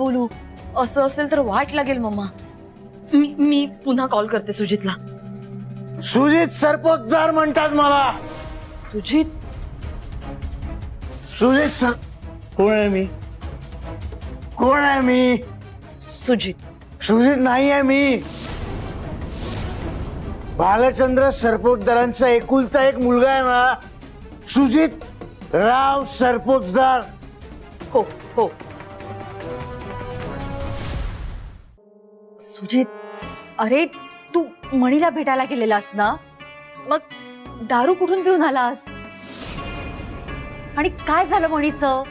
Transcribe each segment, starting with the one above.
बोलू? असं असेल तर वाट लागेल मम्मा. मी पुन्हा कॉल करते सुजितला. सुजित सरपोतदार म्हणतात मला. सुजित? सुजित सर कोण आहे मी? कोण आहे मी? सुजित. सुजित नाही आहे मी. भालचंद्र सरपोतदारांचा एकुलता एक मुलगा आहे ना, सुजित राव सरपोतदार. हो हो. सुजित, अरे तू मणीला भेटायला गेलेलास ना, मग दारू कुठून पिऊन आलास? आणि काय झालं मणीचं?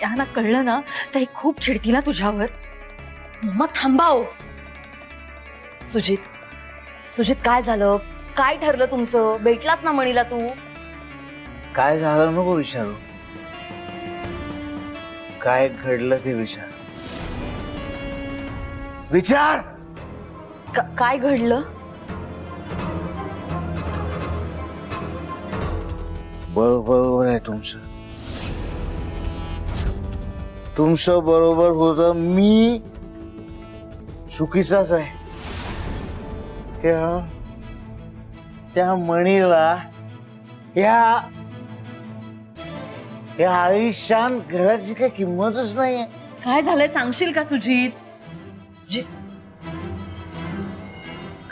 यांना कळलं ना तर हे खूप चिडतील ना तुझ्यावर. मम्मा थांबाव. सुजित सुजित काय झालं? काय ठरलं तुमचं? भेटलास ना मणीला तू? काय झालं नको विचारू. काय घडलं ते विचार. विचार. काय घडलं? बरोबर आहे तुमचं. तुमचं बरोबर होतं. मी चुकीचाच आहे. त्या मणीला या आयुष्यान घराची काही किंमतच नाहीये. काय झालंय सांगशील का सुजित?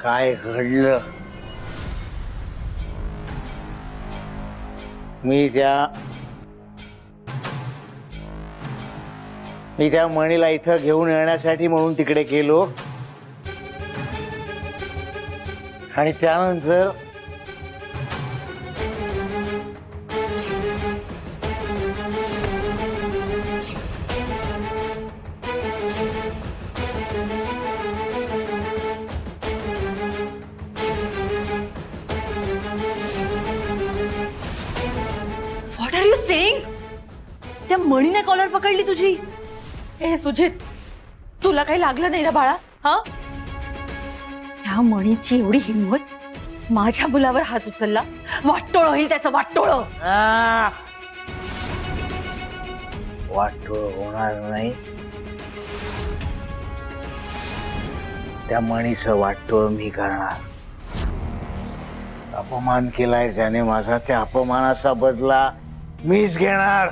काय घडलं? मी त्या मणीला इथं घेऊन येण्यासाठी म्हणून तिकडे गेलो आणि त्यानंतर व्हॉट आर यू सेइंग? त्या मणीने कॉलर पकडली तुझी? ए सुजित, तुला काही लागलं नाही ना बाळा? हा, त्या मणीची एवढी हिंमत, माझ्या मुलावर हात उचलला. वाटोळ होईल त्याचं, वाटोळ. वाटोळ होणार नाही. त्या मणीचं वाटोळ मी करणार. अपमान केलाय त्याने माझा, त्या अपमानाचा बदला मीच घेणार.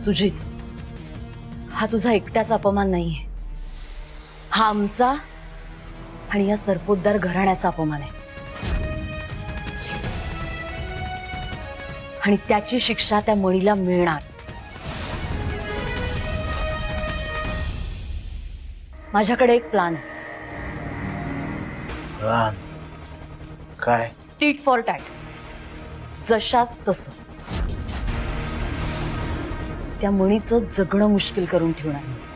सुजित, हा तुझा एकट्याचा अपमान नाहीये. हा आमचा आणि या सरपोतदार घराण्याचा अपमान आहे. आणि त्याची शिक्षा त्या मणीला मिळणार. माझ्याकडे एक प्लान आहे. रान काय? Tit for tat. जशाच तसं त्या मणीचं जगणं मुश्किल करून ठेवणार.